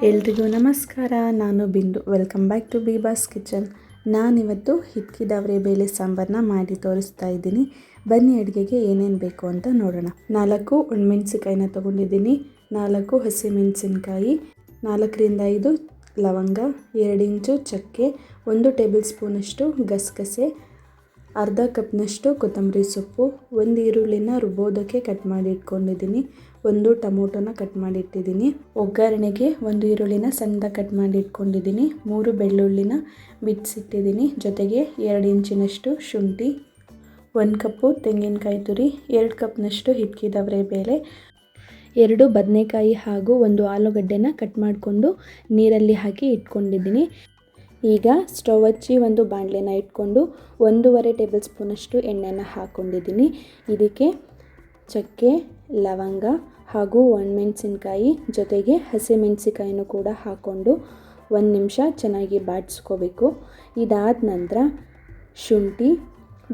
ಎಲ್ರಿಗೂ ನಮಸ್ಕಾರ. ನಾನು Bindu. Welcome back to Bibas kitchen. ನಾನಿವತ್ತು ಹಿತ್ಕಿದವರೆ ಬೇಳೆ ಸಾಂಬಾರನ್ನ ಮಾಡಿ ತೋರಿಸ್ತಾ ಇದ್ದೀನಿ. ಬನ್ನಿ ಅಡುಗೆಗೆ ಏನೇನು ಬೇಕು ಅಂತ ನೋಡೋಣ. 4 ಒಣಮೆಣಸಿಕಾಯಿನ ತೊಗೊಂಡಿದ್ದೀನಿ, 4 ಹಸಿಮೆಣಸಿನ್ಕಾಯಿ, 4-5 ಲವಂಗ, 2 ಇಂಚು ಚಕ್ಕೆ, 1 ಟೇಬಲ್ ಸ್ಪೂನಷ್ಟು ಗಸಗಸೆ, ಅರ್ಧ ಕಪ್ನಷ್ಟು ಕೊತ್ತಂಬರಿ ಸೊಪ್ಪು, 1 ಈರುಳ್ಳಿನ ರುಬ್ಬೋದಕ್ಕೆ ಕಟ್ ಮಾಡಿ ಇಟ್ಕೊಂಡಿದ್ದೀನಿ, 1 ಟೊಮೊಟೊನ ಕಟ್ ಮಾಡಿ ಇಟ್ಟಿದ್ದೀನಿ, ಒಗ್ಗರಣೆಗೆ 1 ಈರುಳ್ಳಿನ ಸಣ್ಣದಾಗಿ ಕಟ್ ಮಾಡಿ ಇಟ್ಕೊಂಡಿದ್ದೀನಿ, 3 ಬೆಳ್ಳುಳ್ಳಿನ ಬಿಡಿಸಿಟ್ಟಿದ್ದೀನಿ, ಜೊತೆಗೆ 2 ಇಂಚಿನಷ್ಟು ಶುಂಠಿ, 1 ಕಪ್ಪು ತೆಂಗಿನಕಾಯಿ ತುರಿ, 2 ಕಪ್ನಷ್ಟು ಹಿಟ್ಕಿದವರೆ ಬೇಳೆ, 2 ಬದನೆಕಾಯಿ ಹಾಗೂ 1 ಆಲೂಗಡ್ಡೆನ ಕಟ್ ಮಾಡಿಕೊಂಡು ನೀರಲ್ಲಿ ಹಾಕಿ ಇಟ್ಕೊಂಡಿದ್ದೀನಿ. ಈಗ ಸ್ಟವ್ ಹಚ್ಚಿ ಒಂದು ಬಾಣಲೆನ ಇಟ್ಕೊಂಡು 1.5 ಟೇಬಲ್ ಸ್ಪೂನಷ್ಟು ಎಣ್ಣೆನ ಹಾಕ್ಕೊಂಡಿದ್ದೀನಿ. ಇದಕ್ಕೆ ಚಕ್ಕೆ, ಲವಂಗ ಹಾಗೂ ಒಣಮೆಣಸಿನ್ಕಾಯಿ ಜೊತೆಗೆ ಹಸಿಮೆಣಸಿಕಾಯಿನೂ ಕೂಡ ಹಾಕ್ಕೊಂಡು 1 ನಿಮಿಷ ಚೆನ್ನಾಗಿ ಬಾಡಿಸ್ಕೋಬೇಕು. ಇದಾದ ನಂತರ ಶುಂಠಿ,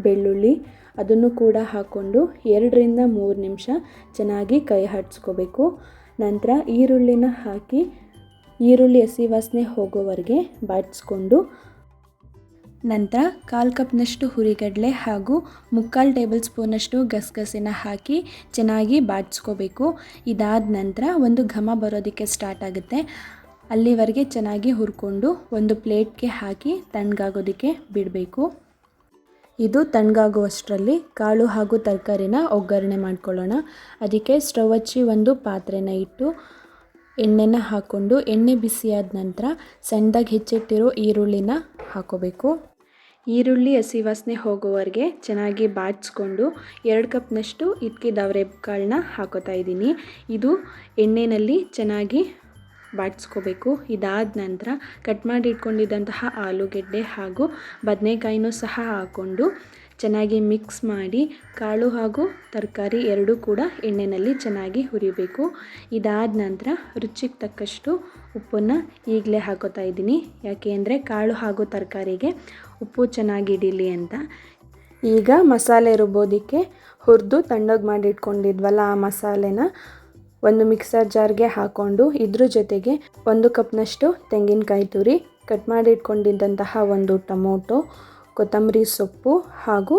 ಬೆಳ್ಳುಳ್ಳಿ ಅದನ್ನು ಕೂಡ ಹಾಕ್ಕೊಂಡು 2-3 ನಿಮಿಷ ಚೆನ್ನಾಗಿ ಕೈ ಆಡಿಸ್ಕೋಬೇಕು. ನಂತರ ಈರುಳ್ಳಿನ ಹಾಕಿ ಈರುಳ್ಳಿ ಹಸಿ ವಾಸನೆ ಹೋಗೋವರೆಗೆ ಬಾಡಿಸ್ಕೊಂಡು ನಂತರ 1/4 ಕಪ್ನಷ್ಟು ಹುರಿಗಡಲೆ ಹಾಗೂ 3/4 ಟೇಬಲ್ ಸ್ಪೂನಷ್ಟು ಗಸಗಸೆನ ಹಾಕಿ ಚೆನ್ನಾಗಿ ಬಾಡಿಸ್ಕೋಬೇಕು. ಇದಾದ ನಂತರ ಒಂದು ಘಮ ಬರೋದಕ್ಕೆ ಸ್ಟಾರ್ಟ್ ಆಗುತ್ತೆ. ಅಲ್ಲಿವರೆಗೆ ಚೆನ್ನಾಗಿ ಹುರ್ಕೊಂಡು ಒಂದು ಪ್ಲೇಟ್ಗೆ ಹಾಕಿ ತಣ್ಣಗಾಗೋದಕ್ಕೆ ಬಿಡಬೇಕು. ಇದು ತಣ್ಣಗಾಗುವಷ್ಟರಲ್ಲಿ ಕಾಳು ಹಾಗೂ ತರಕಾರಿನ ಒಗ್ಗರಣೆ ಮಾಡ್ಕೊಳ್ಳೋಣ. ಅದಕ್ಕೆ ಸ್ಟವ್ ಹಚ್ಚಿ ಒಂದು ಪಾತ್ರೆನ ಇಟ್ಟು ಎಣ್ಣೆನ ಹಾಕ್ಕೊಂಡು ಎಣ್ಣೆ ಬಿಸಿಯಾದ ನಂತರ ಸಣ್ಣದಾಗಿ ಹೆಚ್ಚಿಟ್ಟಿರೋ ಈರುಳ್ಳಿನ ಹಾಕೋಬೇಕು. ಈರುಳ್ಳಿ ಹಸಿ ವಾಸನೆ ಹೋಗೋವರೆಗೆ ಚೆನ್ನಾಗಿ ಬಾಡಿಸ್ಕೊಂಡು 2 ಕಪ್ನಷ್ಟು ಹಿಟ್ಕಿದವರೆ ಕಾಳನ್ನ ಹಾಕೋತಾ ಇದ್ದೀನಿ. ಇದು ಎಣ್ಣೆಯಲ್ಲಿ ಚೆನ್ನಾಗಿ ಬಾಡಿಸ್ಕೋಬೇಕು. ಇದಾದ ನಂತರ ಕಟ್ ಮಾಡಿ ಇಟ್ಕೊಂಡಿದ್ದಂತಹ ಆಲೂಗೆಡ್ಡೆ ಹಾಗೂ ಬದನೆಕಾಯಿನೂ ಸಹ ಹಾಕ್ಕೊಂಡು ಚೆನ್ನಾಗಿ ಮಿಕ್ಸ್ ಮಾಡಿ ಕಾಳು ಹಾಗೂ ತರಕಾರಿ ಎರಡೂ ಕೂಡ ಎಣ್ಣೆಯಲ್ಲಿ ಚೆನ್ನಾಗಿ ಹುರಿಬೇಕು. ಇದಾದ ನಂತರ ರುಚಿಗೆ ತಕ್ಕಷ್ಟು ಉಪ್ಪನ್ನು ಈಗಲೇ ಹಾಕೋತಾ ಇದ್ದೀನಿ. ಯಾಕೆ ಅಂದರೆ ಕಾಳು ಹಾಗೂ ತರಕಾರಿಗೆ ಉಪ್ಪು ಚೆನ್ನಾಗಿ ಹಿಡೀಲಿ ಅಂತ. ಈಗ ಮಸಾಲೆ ರುಬ್ಬೋದಕ್ಕೆ ಹುರಿದು ತಣ್ಣಗೆ ಮಾಡಿ ಇಟ್ಕೊಂಡಿದ್ವಲ್ಲ ಆ ಮಸಾಲೆನ ಒಂದು ಮಿಕ್ಸರ್ ಜಾರ್ಗೆ ಹಾಕ್ಕೊಂಡು ಇದ್ರ ಜೊತೆಗೆ 1 ಕಪ್ನಷ್ಟು ತೆಂಗಿನಕಾಯಿ ತುರಿ, ಕಟ್ ಮಾಡಿ ಇಟ್ಕೊಂಡಿದ್ದಂತಹ 1 ಟೊಮೊಟೊ, ಕೊತ್ತಂಬರಿ ಸೊಪ್ಪು ಹಾಗೂ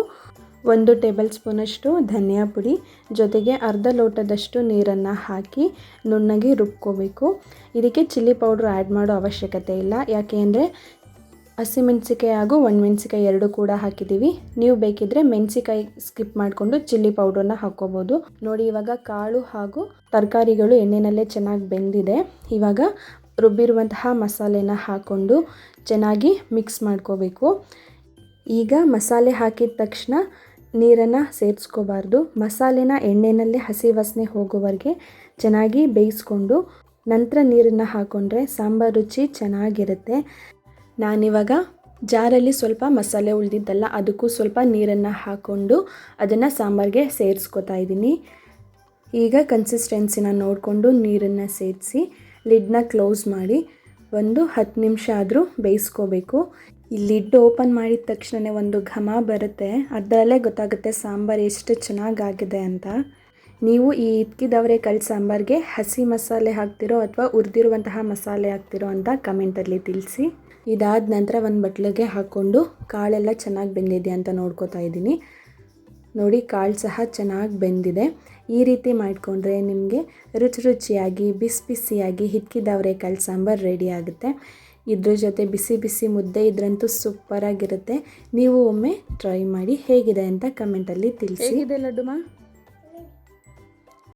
1 ಟೇಬಲ್ ಸ್ಪೂನಷ್ಟು ಧನಿಯಾ ಪುಡಿ ಜೊತೆಗೆ ಅರ್ಧ ಲೋಟದಷ್ಟು ನೀರನ್ನು ಹಾಕಿ ನುಣ್ಣಗೆ ರುಬ್ಕೋಬೇಕು. ಇದಕ್ಕೆ ಚಿಲ್ಲಿ ಪೌಡ್ರ್ ಆ್ಯಡ್ ಮಾಡೋ ಅವಶ್ಯಕತೆ ಇಲ್ಲ. ಯಾಕೆ ಅಂದರೆ ಹಸಿಮೆಣಸಿಕಾಯಿ ಹಾಗೂ ಒಣಮೆಣಸಿಕಾಯಿ ಎರಡೂ ಕೂಡ ಹಾಕಿದ್ದೀವಿ. ನೀವು ಬೇಕಿದ್ದರೆ ಮೆಣಸಿಕಾಯಿ ಸ್ಕಿಪ್ ಮಾಡಿಕೊಂಡು ಚಿಲ್ಲಿ ಪೌಡ್ರನ್ನ ಹಾಕ್ಕೋಬೋದು. ನೋಡಿ, ಇವಾಗ ಕಾಳು ಹಾಗೂ ತರಕಾರಿಗಳು ಎಣ್ಣೆನಲ್ಲೇ ಚೆನ್ನಾಗಿ ಬೆಂದಿದೆ. ಇವಾಗ ರುಬ್ಬಿರುವಂತಹ ಮಸಾಲೆನ ಹಾಕ್ಕೊಂಡು ಚೆನ್ನಾಗಿ ಮಿಕ್ಸ್ ಮಾಡ್ಕೋಬೇಕು. ಈಗ ಮಸಾಲೆ ಹಾಕಿದ ತಕ್ಷಣ ನೀರನ್ನು ಸೇರಿಸ್ಕೋಬಾರ್ದು. ಮಸಾಲೆನ ಎಣ್ಣೆನಲ್ಲೇ ಹಸಿ ವಾಸನೆ ಹೋಗೋವರೆಗೆ ಚೆನ್ನಾಗಿ ಬೇಯಿಸ್ಕೊಂಡು ನಂತರ ನೀರನ್ನು ಹಾಕ್ಕೊಂಡ್ರೆ ಸಾಂಬಾರು ರುಚಿ ಚೆನ್ನಾಗಿರುತ್ತೆ. ನಾನಿವಾಗ ಜಾರಲ್ಲಿ ಸ್ವಲ್ಪ ಮಸಾಲೆ ಉಳಿದಿದ್ದಲ್ಲ, ಅದಕ್ಕೂ ಸ್ವಲ್ಪ ನೀರನ್ನು ಹಾಕ್ಕೊಂಡು ಅದನ್ನು ಸಾಂಬಾರಿಗೆ ಸೇರಿಸ್ಕೋತಾ ಇದ್ದೀನಿ. ಈಗ ಕನ್ಸಿಸ್ಟೆನ್ಸಿನ ನೋಡಿಕೊಂಡು ನೀರನ್ನು ಸೇರಿಸಿ ಲಿಡ್ನ ಕ್ಲೋಸ್ ಮಾಡಿ ಒಂದು 10 ನಿಮಿಷ ಆದರೂ ಬೇಯಿಸ್ಕೋಬೇಕು. ಈ ಲಿಡ್ ಓಪನ್ ಮಾಡಿದ ತಕ್ಷಣ ಒಂದು ಘಮ ಬರುತ್ತೆ. ಅದರಲ್ಲೇ ಗೊತ್ತಾಗುತ್ತೆ ಸಾಂಬಾರು ಎಷ್ಟು ಚೆನ್ನಾಗಾಗಿದೆ ಅಂತ. ನೀವು ಈ ಹಿಟ್ಕಿದವರೆ ಕಾಳು ಸಾಂಬಾರಿಗೆ ಹಸಿ ಮಸಾಲೆ ಹಾಕ್ತಿರೋ ಅಥವಾ ಹುರಿದಿರುವಂತಹ ಮಸಾಲೆ ಹಾಕ್ತಿರೋ ಅಂತ ಕಮೆಂಟಲ್ಲಿ ತಿಳಿಸಿ. ಇದಾದ ನಂತರ ಒಂದು ಬಟ್ಲಿಗೆ ಹಾಕ್ಕೊಂಡು ಕಾಳೆಲ್ಲ ಚೆನ್ನಾಗಿ ಬೆಂದಿದೆ ಅಂತ ನೋಡ್ಕೋತಾ ಇದ್ದೀನಿ. ನೋಡಿ, ಕಾಳು ಸಹ ಚೆನ್ನಾಗಿ ಬೆಂದಿದೆ. ಈ ರೀತಿ ಮಾಡಿಕೊಂಡ್ರೆ ನಿಮಗೆ ರುಚಿಯಾಗಿ ಬಿಸಿಯಾಗಿ ಹಿಟ್ಕಿದವರೆ ಕಾಳು ಸಾಂಬಾರು ರೆಡಿ ಆಗುತ್ತೆ. ಇದ್ರ ಜೊತೆ ಬಿಸಿ ಬಿಸಿ ಮುದ್ದೆ ಇದ್ರಂತೂ ಸೂಪರಾಗಿರುತ್ತೆ. ನೀವು ಒಮ್ಮೆ ಟ್ರೈ ಮಾಡಿ ಹೇಗಿದೆ ಅಂತ ಕಮೆಂಟಲ್ಲಿ ತಿಳಿಸಿ. ಹೇಗಿದೆ ಲಡ್ಡುಮಾ?